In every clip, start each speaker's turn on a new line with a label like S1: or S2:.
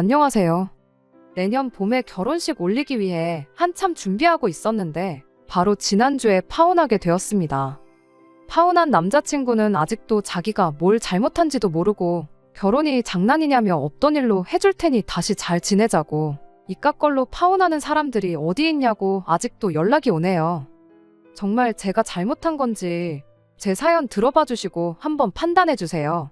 S1: 안녕하세요. 내년 봄에 결혼식 올리기 위해 한참 준비하고 있었는데 바로 지난주에 파혼하게 되었습니다. 파혼한 남자친구는 아직도 자기가 뭘 잘못한지도 모르고 결혼이 장난이냐며 없던 일로 해줄 테니 다시 잘 지내자고 이깟걸로 파혼하는 사람들이 어디 있냐고 아직도 연락이 오네요. 정말 제가 잘못한 건지 제 사연 들어봐 주시고 한번 판단해 주세요.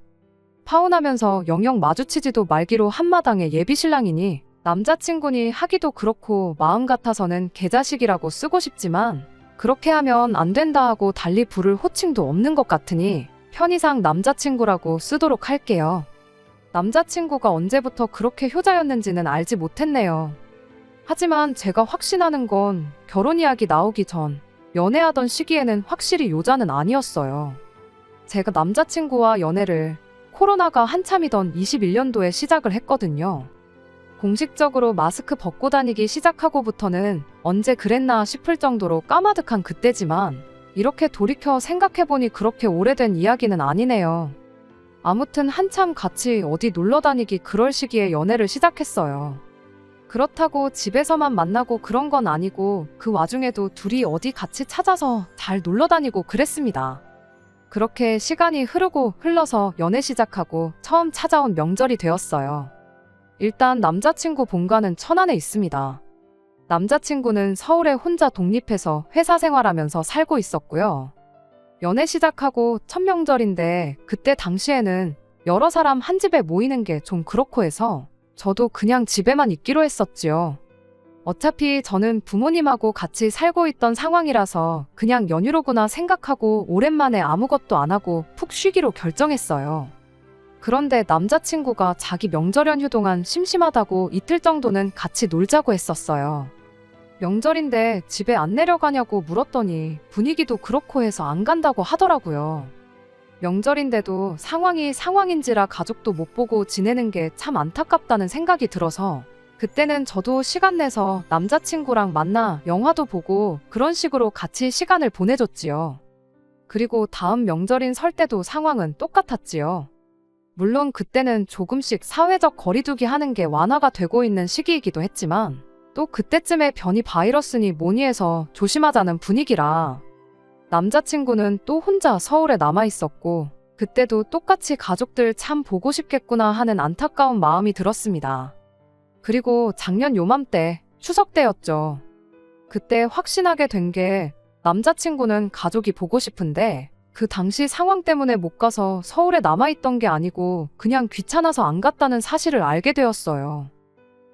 S1: 파혼하면서 영영 마주치지도 말기로 한마당의 예비신랑이니 남자친구니 하기도 그렇고 마음 같아서는 개자식이라고 쓰고 싶지만 그렇게 하면 안 된다 하고 달리 부를 호칭도 없는 것 같으니 편의상 남자친구라고 쓰도록 할게요. 남자친구가 언제부터 그렇게 효자였는지는 알지 못했네요. 하지만 제가 확신하는 건 결혼 이야기 나오기 전 연애하던 시기에는 확실히 요자는 아니었어요. 제가 남자친구와 연애를 코로나가 한참이던 21년도에 시작을 했거든요. 공식적으로 마스크 벗고 다니기 시작하고부터는 언제 그랬나 싶을 정도로 까마득한 그때지만 이렇게 돌이켜 생각해보니 그렇게 오래된 이야기는 아니네요. 아무튼 한참 같이 어디 놀러 다니기 그럴 시기에 연애를 시작했어요. 그렇다고 집에서만 만나고 그런 건 아니고 그 와중에도 둘이 어디 같이 찾아서 잘 놀러 다니고 그랬습니다. 그렇게 시간이 흐르고 흘러서 연애 시작하고 처음 찾아온 명절이 되었어요. 일단 남자친구 본가는 천안에 있습니다. 남자친구는 서울에 혼자 독립해서 회사 생활하면서 살고 있었고요. 연애 시작하고 첫 명절인데 그때 당시에는 여러 사람 한 집에 모이는 게 좀 그렇고 해서 저도 그냥 집에만 있기로 했었지요. 어차피 저는 부모님하고 같이 살고 있던 상황이라서 그냥 연휴로구나 생각하고 오랜만에 아무것도 안 하고 푹 쉬기로 결정했어요. 그런데 남자친구가 자기 명절 연휴 동안 심심하다고 이틀 정도는 같이 놀자고 했었어요. 명절인데 집에 안 내려가냐고 물었더니 분위기도 그렇고 해서 안 간다고 하더라고요. 명절인데도 상황이 상황인지라 가족도 못 보고 지내는 게 참 안타깝다는 생각이 들어서 그때는 저도 시간 내서 남자친구랑 만나 영화도 보고 그런 식으로 같이 시간을 보내줬지요. 그리고 다음 명절인 설 때도 상황은 똑같았지요. 물론 그때는 조금씩 사회적 거리두기 하는 게 완화가 되고 있는 시기이기도 했지만 또 그때쯤에 변이 바이러스니 뭐니 해서 조심하자는 분위기라 남자친구는 또 혼자 서울에 남아 있었고 그때도 똑같이 가족들 참 보고 싶겠구나 하는 안타까운 마음이 들었습니다. 그리고 작년 요맘때 추석 때였죠. 그때 확신하게 된 게 남자친구는 가족이 보고 싶은데 그 당시 상황 때문에 못 가서 서울에 남아있던 게 아니고 그냥 귀찮아서 안 갔다는 사실을 알게 되었어요.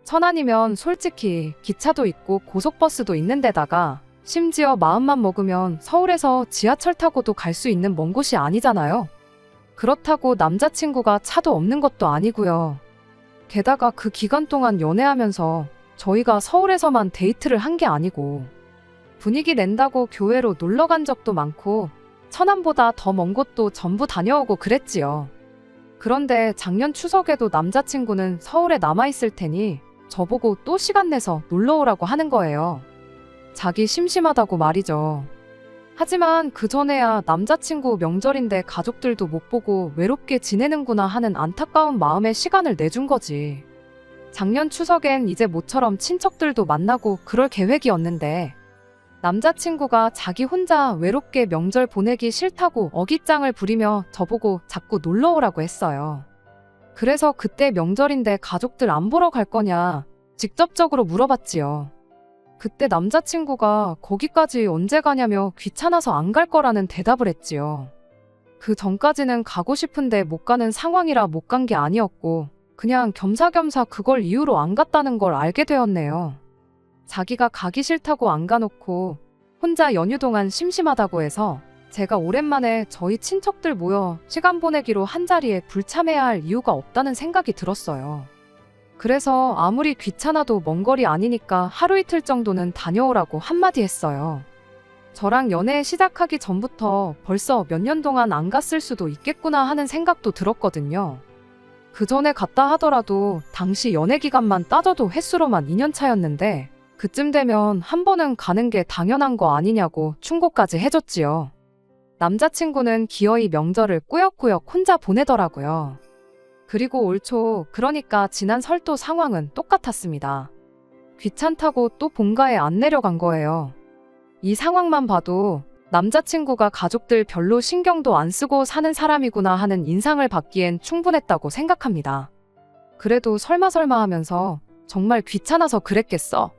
S1: 천안이면 솔직히 기차도 있고 고속버스도 있는 데다가 심지어 마음만 먹으면 서울에서 지하철 타고도 갈 수 있는 먼 곳이 아니잖아요. 그렇다고 남자친구가 차도 없는 것도 아니고요. 게다가 그 기간 동안 연애하면서 저희가 서울에서만 데이트를 한 게 아니고 분위기 낸다고 교회로 놀러 간 적도 많고 천안보다 더 먼 곳도 전부 다녀오고 그랬지요. 그런데 작년 추석에도 남자친구는 서울에 남아있을 테니 저보고 또 시간 내서 놀러 오라고 하는 거예요. 자기 심심하다고 말이죠. 하지만 그전에야 남자친구 명절인데 가족들도 못 보고 외롭게 지내는구나 하는 안타까운 마음에 시간을 내준 거지. 작년 추석엔 이제 모처럼 친척들도 만나고 그럴 계획이었는데 남자친구가 자기 혼자 외롭게 명절 보내기 싫다고 어깃장을 부리며 저보고 자꾸 놀러 오라고 했어요. 그래서 그때 명절인데 가족들 안 보러 갈 거냐 직접적으로 물어봤지요. 그때 남자친구가 거기까지 언제 가냐며 귀찮아서 안 갈 거라는 대답을 했지요. 그 전까지는 가고 싶은데 못 가는 상황이라 못 간 게 아니었고 그냥 겸사겸사 그걸 이유로 안 갔다는 걸 알게 되었네요. 자기가 가기 싫다고 안 가놓고 혼자 연휴 동안 심심하다고 해서 제가 오랜만에 저희 친척들 모여 시간 보내기로 한자리에 불참해야 할 이유가 없다는 생각이 들었어요. 그래서 아무리 귀찮아도 먼 거리 아니니까 하루 이틀 정도는 다녀오라고 한마디 했어요. 저랑 연애 시작하기 전부터 벌써 몇 년 동안 안 갔을 수도 있겠구나 하는 생각도 들었거든요. 그 전에 갔다 하더라도 당시 연애 기간만 따져도 횟수로만 2년 차였는데 그쯤 되면 한 번은 가는 게 당연한 거 아니냐고 충고까지 해줬지요. 남자친구는 기어이 명절을 꾸역꾸역 혼자 보내더라고요. 그리고 올 초, 그러니까 지난 설도 상황은 똑같았습니다. 귀찮다고 또 본가에 안 내려간 거예요. 이 상황만 봐도 남자친구가 가족들 별로 신경도 안 쓰고 사는 사람이구나 하는 인상을 받기엔 충분했다고 생각합니다. 그래도 설마 하면서 정말 귀찮아서 그랬겠어?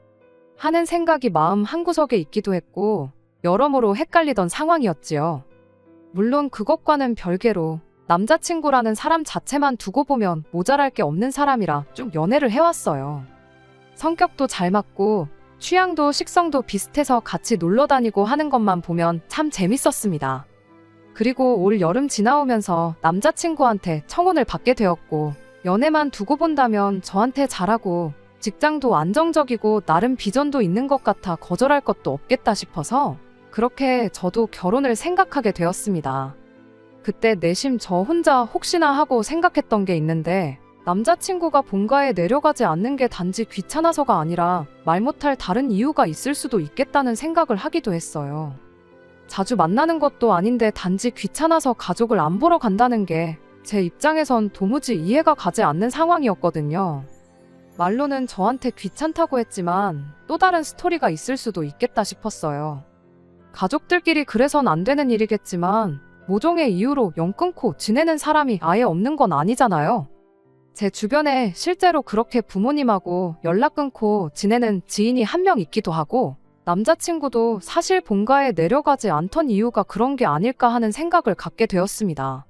S1: 하는 생각이 마음 한구석에 있기도 했고 여러모로 헷갈리던 상황이었지요. 물론 그것과는 별개로 남자친구라는 사람 자체만 두고 보면 모자랄 게 없는 사람이라 쭉 연애를 해왔어요. 성격도 잘 맞고 취향도 식성도 비슷해서 같이 놀러 다니고 하는 것만 보면 참 재밌었습니다. 그리고 올 여름 지나오면서 남자친구한테 청혼을 받게 되었고 연애만 두고 본다면 저한테 잘하고 직장도 안정적이고 나름 비전도 있는 것 같아 거절할 것도 없겠다 싶어서 그렇게 저도 결혼을 생각하게 되었습니다. 그때 내심 저 혼자 혹시나 하고 생각했던 게 있는데 남자친구가 본가에 내려가지 않는 게 단지 귀찮아서가 아니라 말 못할 다른 이유가 있을 수도 있겠다는 생각을 하기도 했어요. 자주 만나는 것도 아닌데 단지 귀찮아서 가족을 안 보러 간다는 게 제 입장에선 도무지 이해가 가지 않는 상황이었거든요. 말로는 저한테 귀찮다고 했지만 또 다른 스토리가 있을 수도 있겠다 싶었어요. 가족들끼리 그래선 안 되는 일이겠지만 모종의 이유로 연 끊고 지내는 사람이 아예 없는 건 아니잖아요. 제 주변에 실제로 그렇게 부모님하고 연락 끊고 지내는 지인이 한 명 있기도 하고 남자친구도 사실 본가에 내려가지 않던 이유가 그런 게 아닐까 하는 생각을 갖게 되었습니다.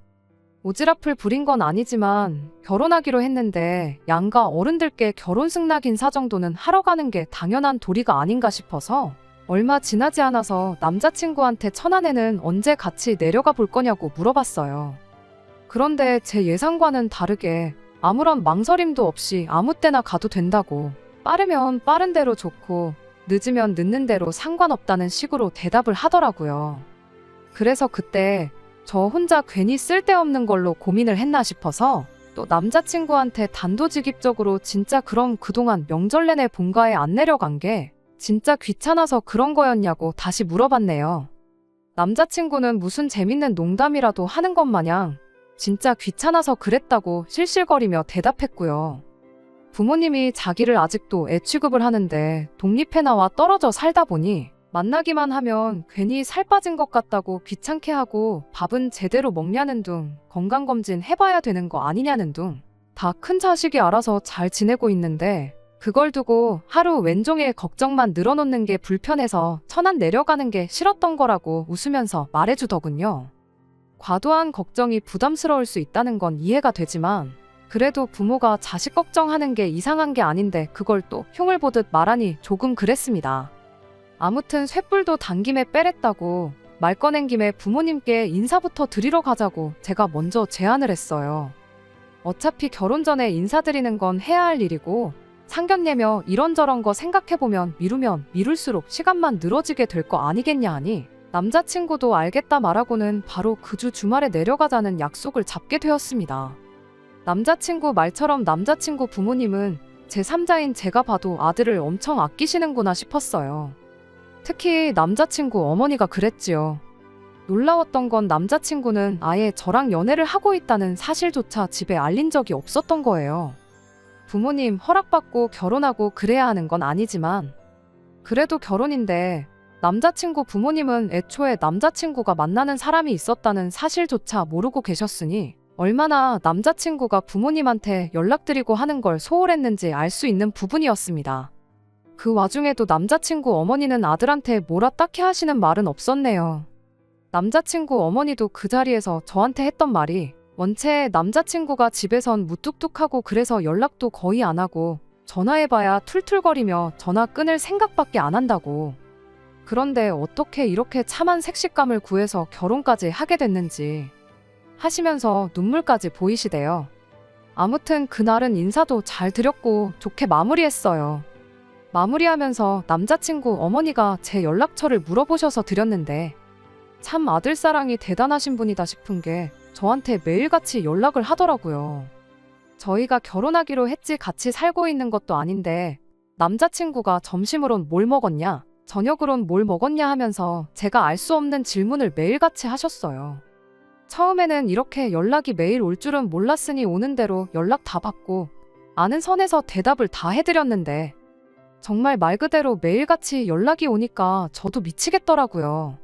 S1: 오지랖을 부린 건 아니지만 결혼하기로 했는데 양가 어른들께 결혼 승낙 인사 정도는 하러 가는 게 당연한 도리가 아닌가 싶어서 얼마 지나지 않아서 남자친구한테 천안에는 언제 같이 내려가 볼 거냐고 물어봤어요. 그런데 제 예상과는 다르게 아무런 망설임도 없이 아무 때나 가도 된다고 빠르면 빠른 대로 좋고 늦으면 늦는 대로 상관없다는 식으로 대답을 하더라고요. 그래서 그때 저 혼자 괜히 쓸데없는 걸로 고민을 했나 싶어서 또 남자친구한테 단도직입적으로 진짜 그럼 그동안 명절 내내 본가에 안 내려간 게 진짜 귀찮아서 그런 거였냐고 다시 물어봤네요. 남자친구는 무슨 재밌는 농담이라도 하는 것 마냥 진짜 귀찮아서 그랬다고 실실거리며 대답했고요. 부모님이 자기를 아직도 애 취급을 하는데 독립해 나와 떨어져 살다 보니 만나기만 하면 괜히 살 빠진 것 같다고 귀찮게 하고 밥은 제대로 먹냐는 둥, 건강검진 해봐야 되는 거 아니냐는 둥, 다 큰 자식이 알아서 잘 지내고 있는데 그걸 두고 하루 왼종일 걱정만 늘어놓는 게 불편해서 천안 내려가는 게 싫었던 거라고 웃으면서 말해주더군요. 과도한 걱정이 부담스러울 수 있다는 건 이해가 되지만 그래도 부모가 자식 걱정하는 게 이상한 게 아닌데 그걸 또 흉을 보듯 말하니 조금 그랬습니다. 아무튼 쇳불도 당김에 빼랬다고 말 꺼낸 김에 부모님께 인사부터 드리러 가자고 제가 먼저 제안을 했어요. 어차피 결혼 전에 인사드리는 건 해야 할 일이고 상견례며 이런저런 거 생각해보면 미루면 미룰수록 시간만 늘어지게 될 거 아니겠냐 하니 남자친구도 알겠다 말하고는 바로 그 주 주말에 내려가자는 약속을 잡게 되었습니다. 남자친구 말처럼 남자친구 부모님은 제3자인 제가 봐도 아들을 엄청 아끼시는구나 싶었어요. 특히 남자친구 어머니가 그랬지요. 놀라웠던 건 남자친구는 아예 저랑 연애를 하고 있다는 사실조차 집에 알린 적이 없었던 거예요. 부모님 허락받고 결혼하고 그래야 하는 건 아니지만 그래도 결혼인데 남자친구 부모님은 애초에 남자친구가 만나는 사람이 있었다는 사실조차 모르고 계셨으니 얼마나 남자친구가 부모님한테 연락드리고 하는 걸 소홀했는지 알 수 있는 부분이었습니다. 그 와중에도 남자친구 어머니는 아들한테 뭐라 딱히 하시는 말은 없었네요. 남자친구 어머니도 그 자리에서 저한테 했던 말이 원체 남자친구가 집에선 무뚝뚝하고 그래서 연락도 거의 안 하고 전화해봐야 툴툴거리며 전화 끊을 생각밖에 안 한다고. 그런데 어떻게 이렇게 참한 색식감을 구해서 결혼까지 하게 됐는지 하시면서 눈물까지 보이시대요. 아무튼 그날은 인사도 잘 드렸고 좋게 마무리했어요. 마무리하면서 남자친구 어머니가 제 연락처를 물어보셔서 드렸는데 참 아들사랑이 대단하신 분이다 싶은 게 저한테 매일같이 연락을 하더라고요. 저희가 결혼하기로 했지 같이 살고 있는 것도 아닌데 남자친구가 점심으론 뭘 먹었냐, 저녁으론 뭘 먹었냐 하면서 제가 알 수 없는 질문을 매일같이 하셨어요. 처음에는 이렇게 연락이 매일 올 줄은 몰랐으니 오는 대로 연락 다 받고 아는 선에서 대답을 다 해드렸는데 정말 말 그대로 매일같이 연락이 오니까 저도 미치겠더라고요.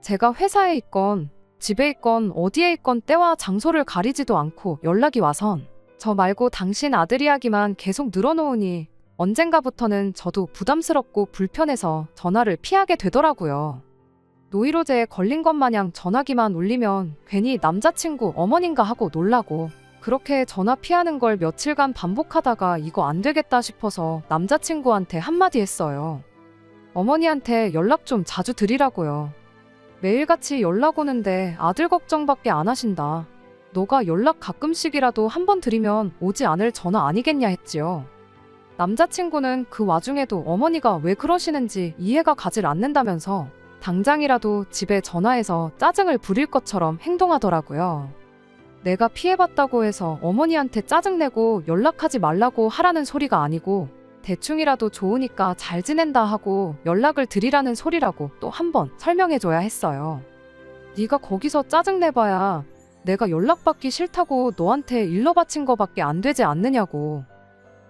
S1: 제가 회사에 있건 집에 있건 어디에 있건 때와 장소를 가리지도 않고 연락이 와선 저 말고 당신 아들 이야기만 계속 늘어놓으니 언젠가부터는 저도 부담스럽고 불편해서 전화를 피하게 되더라고요. 노이로제에 걸린 것 마냥 전화기만 울리면 괜히 남자친구 어머니인가 하고 놀라고 그렇게 전화 피하는 걸 며칠간 반복하다가 이거 안 되겠다 싶어서 남자친구한테 한마디 했어요. 어머니한테 연락 좀 자주 드리라고요. 매일같이 연락 오는데 아들 걱정밖에 안 하신다. 너가 연락 가끔씩이라도 한 번 드리면 오지 않을 전화 아니겠냐 했지요. 남자친구는 그 와중에도 어머니가 왜 그러시는지 이해가 가질 않는다면서 당장이라도 집에 전화해서 짜증을 부릴 것처럼 행동하더라고요. 내가 피해봤다고 해서 어머니한테 짜증내고 연락하지 말라고 하라는 소리가 아니고 대충이라도 좋으니까 잘 지낸다 하고 연락을 드리라는 소리라고 또 한 번 설명해줘야 했어요. 네가 거기서 짜증내봐야 내가 연락받기 싫다고 너한테 일러 바친 거밖에 안 되지 않느냐고.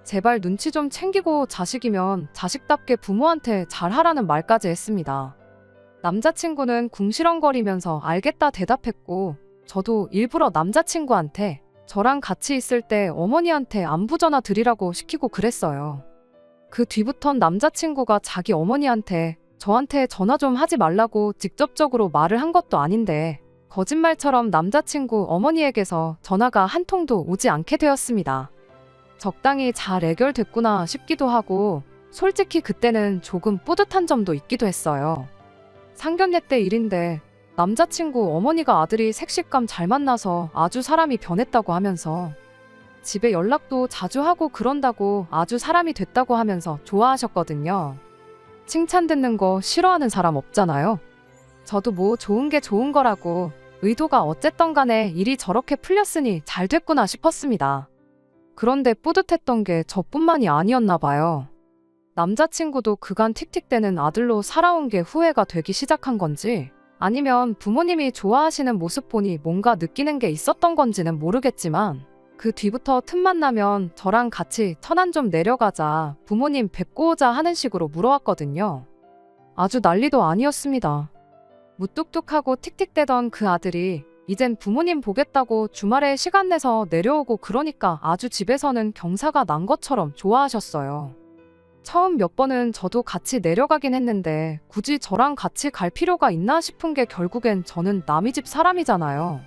S1: 제발 눈치 좀 챙기고 자식이면 자식답게 부모한테 잘하라는 말까지 했습니다. 남자친구는 궁시렁거리면서 알겠다 대답했고 저도 일부러 남자친구한테 저랑 같이 있을 때 어머니한테 안부 전화 드리라고 시키고 그랬어요. 그 뒤부턴 남자친구가 자기 어머니한테 저한테 전화 좀 하지 말라고 직접적으로 말을 한 것도 아닌데 거짓말처럼 남자친구 어머니에게서 전화가 한 통도 오지 않게 되었습니다. 적당히 잘 해결됐구나 싶기도 하고 솔직히 그때는 조금 뿌듯한 점도 있기도 했어요. 상견례 때 일인데 남자친구 어머니가 아들이 색식감 잘 만나서 아주 사람이 변했다고 하면서 집에 연락도 자주 하고 그런다고 아주 사람이 됐다고 하면서 좋아하셨거든요. 칭찬 듣는 거 싫어하는 사람 없잖아요. 저도 뭐 좋은 게 좋은 거라고 의도가 어쨌든 간에 일이 저렇게 풀렸으니 잘 됐구나 싶었습니다. 그런데 뿌듯했던 게 저뿐만이 아니었나 봐요. 남자친구도 그간 틱틱대는 아들로 살아온 게 후회가 되기 시작한 건지 아니면 부모님이 좋아하시는 모습 보니 뭔가 느끼는 게 있었던 건지는 모르겠지만 그 뒤부터 틈만 나면 저랑 같이 천안 좀 내려가자 부모님 뵙고 오자 하는 식으로 물어왔거든요. 아주 난리도 아니었습니다. 무뚝뚝하고 틱틱대던 그 아들이 이젠 부모님 보겠다고 주말에 시간 내서 내려오고 그러니까 아주 집에서는 경사가 난 것처럼 좋아하셨어요. 처음 몇 번은 저도 같이 내려가긴 했는데 굳이 저랑 같이 갈 필요가 있나 싶은 게 결국엔 저는 남의 집 사람이잖아요.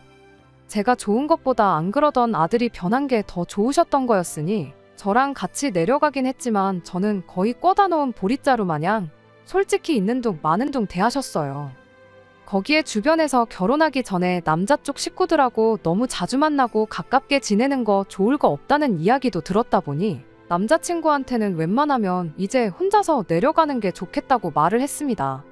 S1: 제가 좋은 것보다 안 그러던 아들이 변한 게 더 좋으셨던 거였으니 저랑 같이 내려가긴 했지만 저는 거의 꿔다 놓은 보릿자루 마냥 솔직히 있는 둥 마는 둥 대하셨어요. 거기에 주변에서 결혼하기 전에 남자 쪽 식구들하고 너무 자주 만나고 가깝게 지내는 거 좋을 거 없다는 이야기도 들었다 보니 남자친구한테는 웬만하면 이제 혼자서 내려가는 게 좋겠다고 말을 했습니다.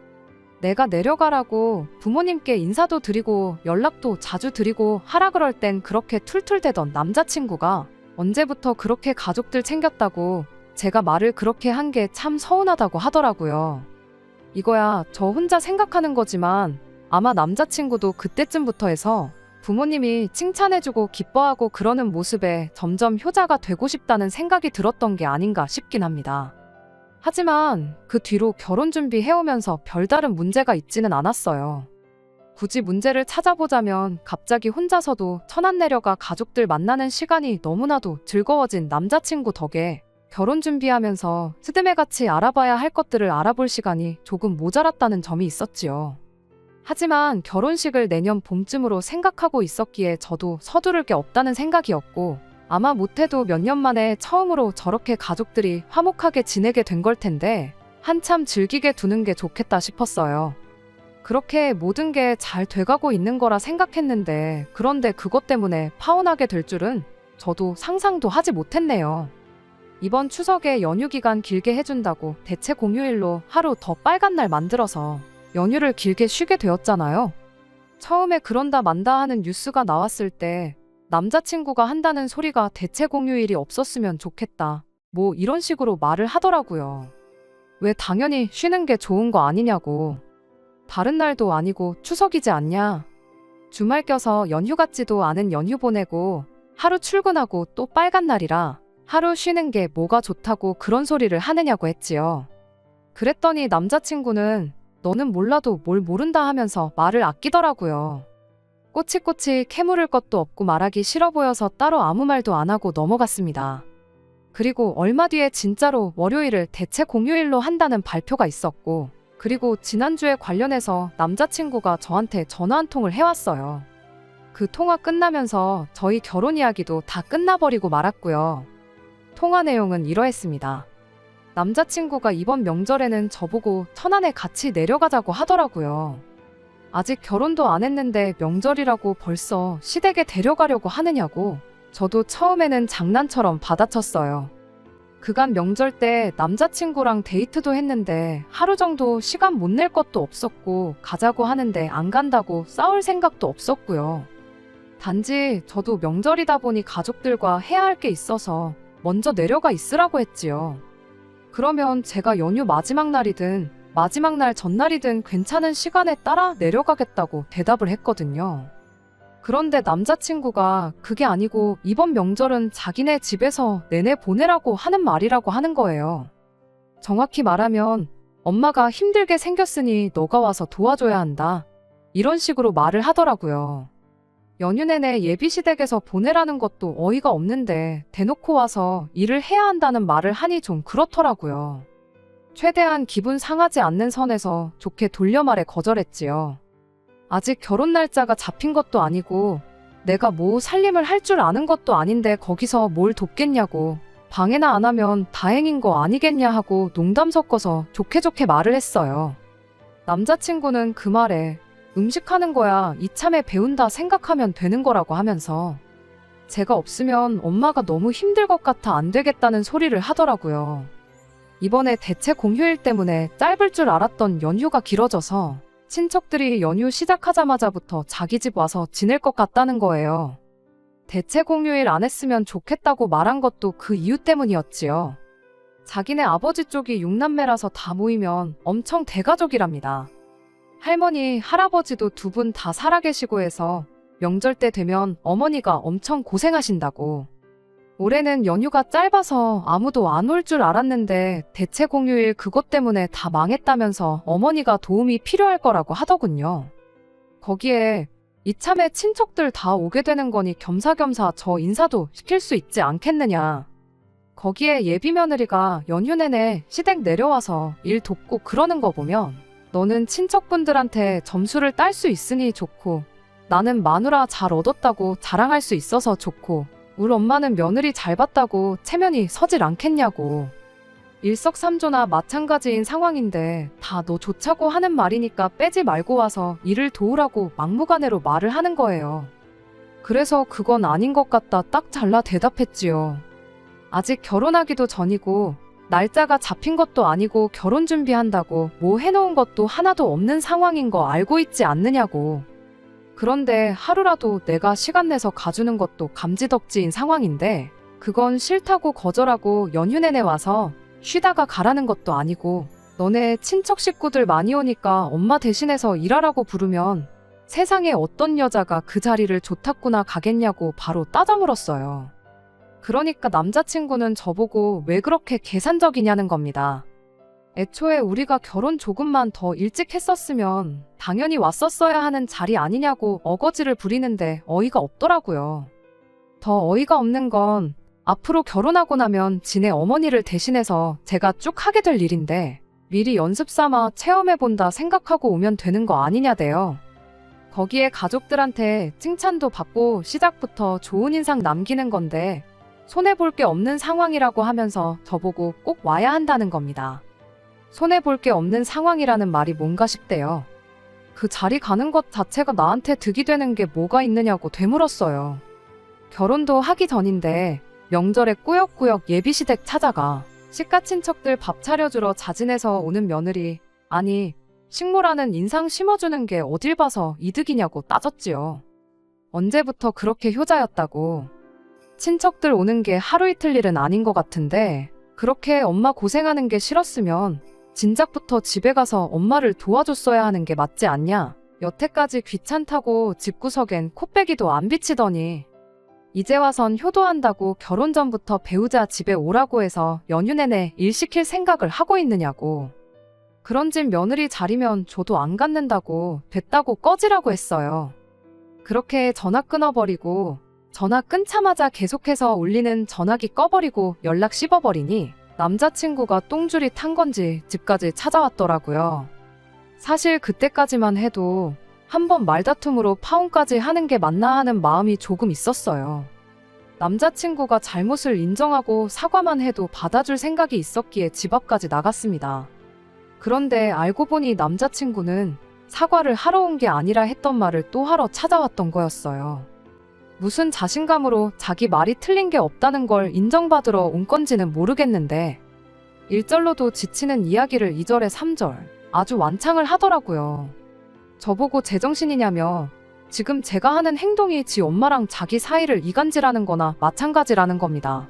S1: 내가 내려가라고 부모님께 인사도 드리고 연락도 자주 드리고 하라 그럴 땐 그렇게 툴툴대던 남자친구가 언제부터 그렇게 가족들 챙겼다고 제가 말을 그렇게 한 게 참 서운하다고 하더라고요. 이거야 저 혼자 생각하는 거지만 아마 남자친구도 그때쯤부터 해서 부모님이 칭찬해주고 기뻐하고 그러는 모습에 점점 효자가 되고 싶다는 생각이 들었던 게 아닌가 싶긴 합니다. 하지만 그 뒤로 결혼 준비해오면서 별다른 문제가 있지는 않았어요. 굳이 문제를 찾아보자면 갑자기 혼자서도 천안 내려가 가족들 만나는 시간이 너무나도 즐거워진 남자친구 덕에 결혼 준비하면서 스드메같이 알아봐야 할 것들을 알아볼 시간이 조금 모자랐다는 점이 있었지요. 하지만 결혼식을 내년 봄쯤으로 생각하고 있었기에 저도 서두를 게 없다는 생각이었고 아마 못해도 몇 년 만에 처음으로 저렇게 가족들이 화목하게 지내게 된 걸 텐데 한참 즐기게 두는 게 좋겠다 싶었어요. 그렇게 모든 게 잘 돼가고 있는 거라 생각했는데 그런데 그것 때문에 파혼하게 될 줄은 저도 상상도 하지 못했네요. 이번 추석에 연휴 기간 길게 해준다고 대체 공휴일로 하루 더 빨간 날 만들어서 연휴를 길게 쉬게 되었잖아요. 처음에 그런다 만다 하는 뉴스가 나왔을 때 남자친구가 한다는 소리가 대체 공휴일이 없었으면 좋겠다. 뭐 이런 식으로 말을 하더라고요. 왜 당연히 쉬는 게 좋은 거 아니냐고. 다른 날도 아니고 추석이지 않냐. 주말 껴서 연휴 같지도 않은 연휴 보내고 하루 출근하고 또 빨간 날이라 하루 쉬는 게 뭐가 좋다고 그런 소리를 하느냐고 했지요. 그랬더니 남자친구는 너는 몰라도 뭘 모른다 하면서 말을 아끼더라고요. 꼬치꼬치 캐물을 것도 없고 말하기 싫어 보여서 따로 아무 말도 안 하고 넘어갔습니다. 그리고 얼마 뒤에 진짜로 월요일을 대체 공휴일로 한다는 발표가 있었고, 그리고 지난주에 관련해서 남자친구가 저한테 전화 한 통을 해왔어요. 그 통화 끝나면서 저희 결혼 이야기도 다 끝나버리고 말았고요. 통화 내용은 이러했습니다. 남자친구가 이번 명절에는 저보고 천안에 같이 내려가자고 하더라고요. 아직 결혼도 안 했는데 명절이라고 벌써 시댁에 데려가려고 하느냐고. 저도 처음에는 장난처럼 받아쳤어요. 그간 명절 때 남자친구랑 데이트도 했는데 하루 정도 시간 못 낼 것도 없었고 가자고 하는데 안 간다고 싸울 생각도 없었고요. 단지 저도 명절이다 보니 가족들과 해야 할 게 있어서 먼저 내려가 있으라고 했지요. 그러면 제가 연휴 마지막 날이든 마지막 날 전날이든 괜찮은 시간에 따라 내려가겠다고 대답을 했거든요. 그런데 남자친구가 그게 아니고 이번 명절은 자기네 집에서 내내 보내라고 하는 말이라고 하는 거예요. 정확히 말하면 엄마가 힘들게 생겼으니 너가 와서 도와줘야 한다. 이런 식으로 말을 하더라고요. 연휴 내내 예비시댁에서 보내라는 것도 어이가 없는데 대놓고 와서 일을 해야 한다는 말을 하니 좀 그렇더라고요. 최대한 기분 상하지 않는 선에서 좋게 돌려 말해 거절했지요. 아직 결혼 날짜가 잡힌 것도 아니고 내가 뭐 살림을 할 줄 아는 것도 아닌데 거기서 뭘 돕겠냐고, 방해나 안 하면 다행인 거 아니겠냐 하고 농담 섞어서 좋게 말을 했어요. 남자친구는 그 말에 음식하는 거야 이참에 배운다 생각하면 되는 거라고 하면서 제가 없으면 엄마가 너무 힘들 것 같아 안 되겠다는 소리를 하더라고요. 이번에 대체 공휴일 때문에 짧을 줄 알았던 연휴가 길어져서 친척들이 연휴 시작하자마자부터 자기 집 와서 지낼 것 같다는 거예요. 대체 공휴일 안 했으면 좋겠다고 말한 것도 그 이유 때문이었지요. 자기네 아버지 쪽이 6남매라서 다 모이면 엄청 대가족이랍니다. 할머니, 할아버지도 두 분 다 살아계시고 해서 명절 때 되면 어머니가 엄청 고생하신다고. 올해는 연휴가 짧아서 아무도 안 올 줄 알았는데 대체 공휴일 그것 때문에 다 망했다면서 어머니가 도움이 필요할 거라고 하더군요. 거기에 이참에 친척들 다 오게 되는 거니 겸사겸사 저 인사도 시킬 수 있지 않겠느냐. 거기에 예비 며느리가 연휴 내내 시댁 내려와서 일 돕고 그러는 거 보면 너는 친척분들한테 점수를 딸 수 있으니 좋고 나는 마누라 잘 얻었다고 자랑할 수 있어서 좋고 우리 엄마는 며느리 잘 봤다고 체면이 서질 않겠냐고. 일석삼조나 마찬가지인 상황인데 다 너 좋자고 하는 말이니까 빼지 말고 와서 일을 도우라고 막무가내로 말을 하는 거예요. 그래서 그건 아닌 것 같다 딱 잘라 대답했지요. 아직 결혼하기도 전이고 날짜가 잡힌 것도 아니고 결혼 준비한다고 뭐 해놓은 것도 하나도 없는 상황인 거 알고 있지 않느냐고. 그런데 하루라도 내가 시간 내서 가주는 것도 감지덕지인 상황인데 그건 싫다고 거절하고 연휴 내내 와서 쉬다가 가라는 것도 아니고 너네 친척 식구들 많이 오니까 엄마 대신해서 일하라고 부르면 세상에 어떤 여자가 그 자리를 좋다구나 가겠냐고 바로 따져 물었어요. 그러니까 남자친구는 저보고 왜 그렇게 계산적이냐는 겁니다. 애초에 우리가 결혼 조금만 더 일찍 했었으면 당연히 왔었어야 하는 자리 아니냐고 어거지를 부리는데 어이가 없더라고요. 더 어이가 없는 건 앞으로 결혼하고 나면 지네 어머니를 대신해서 제가 쭉 하게 될 일인데 미리 연습 삼아 체험해본다 생각하고 오면 되는 거 아니냐대요. 거기에 가족들한테 칭찬도 받고 시작부터 좋은 인상 남기는 건데 손해볼 게 없는 상황이라고 하면서 저보고 꼭 와야 한다는 겁니다. 손해볼 게 없는 상황이라는 말이 뭔가 싶대요. 그 자리 가는 것 자체가 나한테 득이 되는 게 뭐가 있느냐고 되물었어요. 결혼도 하기 전인데 명절에 꾸역꾸역 예비시댁 찾아가 시가친척들 밥 차려주러 자진해서 오는 며느리, 아니 식모라는 인상 심어주는 게 어딜 봐서 이득이냐고 따졌지요. 언제부터 그렇게 효자였다고. 친척들 오는 게 하루 이틀 일은 아닌 것 같은데 그렇게 엄마 고생하는 게 싫었으면 진작부터 집에 가서 엄마를 도와줬어야 하는 게 맞지 않냐? 여태까지 귀찮다고 집구석엔 코빼기도 안 비치더니 이제 와선 효도한다고 결혼 전부터 배우자 집에 오라고 해서 연휴 내내 일 시킬 생각을 하고 있느냐고. 그런 집 며느리 자리면 저도 안 갖는다고 됐다고 꺼지라고 했어요. 그렇게 전화 끊어버리고 전화 끊자마자 계속해서 울리는 전화기 꺼버리고 연락 씹어버리니 남자친구가 똥줄이 탄 건지 집까지 찾아왔더라고요. 사실 그때까지만 해도 한번 말다툼으로 파혼까지 하는 게 맞나 하는 마음이 조금 있었어요. 남자친구가 잘못을 인정하고 사과만 해도 받아줄 생각이 있었기에 집 앞까지 나갔습니다. 그런데 알고 보니 남자친구는 사과를 하러 온 게 아니라 했던 말을 또 하러 찾아왔던 거였어요. 무슨 자신감으로 자기 말이 틀린 게 없다는 걸 인정받으러 온 건지는 모르겠는데 1절로도 지치는 이야기를 2절에 3절 아주 완창을 하더라고요. 저보고 제정신이냐며 지금 제가 하는 행동이 지 엄마랑 자기 사이를 이간질하는 거나 마찬가지라는 겁니다.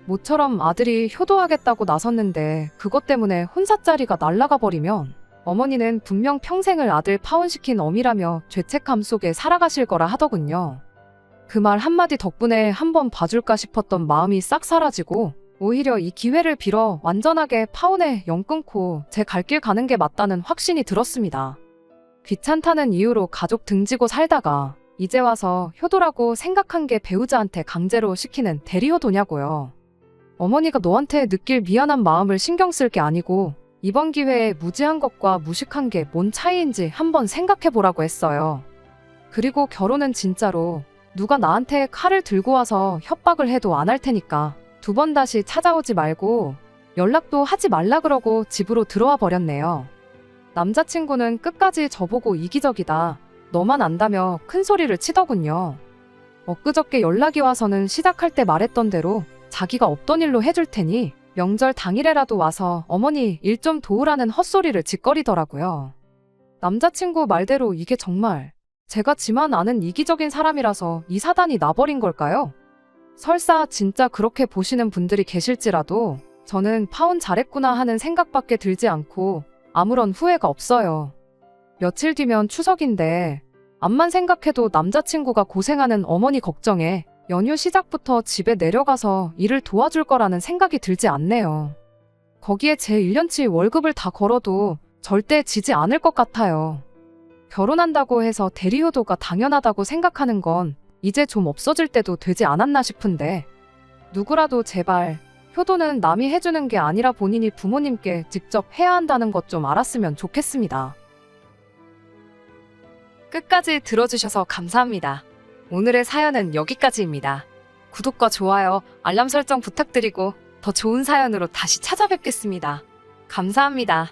S1: 모처럼 아들이 효도하겠다고 나섰는데 그것 때문에 혼사자리가 날아가 버리면 어머니는 분명 평생을 아들 파혼시킨 어미라며 죄책감 속에 살아가실 거라 하더군요. 그 말 한마디 덕분에 한번 봐줄까 싶었던 마음이 싹 사라지고 오히려 이 기회를 빌어 완전하게 파혼에 영 끊고 제 갈 길 가는 게 맞다는 확신이 들었습니다. 귀찮다는 이유로 가족 등지고 살다가 이제 와서 효도라고 생각한 게 배우자한테 강제로 시키는 대리효도냐고요. 어머니가 너한테 느낄 미안한 마음을 신경 쓸 게 아니고 이번 기회에 무지한 것과 무식한 게 뭔 차이인지 한번 생각해보라고 했어요. 그리고 결혼은 진짜로 누가 나한테 칼을 들고 와서 협박을 해도 안 할 테니까 2번 다시 찾아오지 말고 연락도 하지 말라 그러고 집으로 들어와 버렸네요. 남자친구는 끝까지 저보고 이기적이다, 너만 안다며 큰 소리를 치더군요. 엊그저께 연락이 와서는 시작할 때 말했던 대로 자기가 없던 일로 해줄 테니 명절 당일에라도 와서 어머니 일 좀 도우라는 헛소리를 짓거리더라고요. 남자친구 말대로 이게 정말 제가 지만 아는 이기적인 사람이라서 이 사단이 나버린 걸까요? 설사 진짜 그렇게 보시는 분들이 계실지라도 저는 파혼 잘했구나 하는 생각밖에 들지 않고 아무런 후회가 없어요. 며칠 뒤면 추석인데 암만 생각해도 남자친구가 고생하는 어머니 걱정에 연휴 시작부터 집에 내려가서 일을 도와줄 거라는 생각이 들지 않네요. 거기에 제 1년치 월급을 다 걸어도 절대 지지 않을 것 같아요. 결혼한다고 해서 대리효도가 당연하다고 생각하는 건 이제 좀 없어질 때도 되지 않았나 싶은데 누구라도 제발 효도는 남이 해주는 게 아니라 본인이 부모님께 직접 해야 한다는 것 좀 알았으면 좋겠습니다. 끝까지 들어주셔서 감사합니다. 오늘의 사연은 여기까지입니다. 구독과 좋아요, 알람 설정 부탁드리고 더 좋은 사연으로 다시 찾아뵙겠습니다. 감사합니다.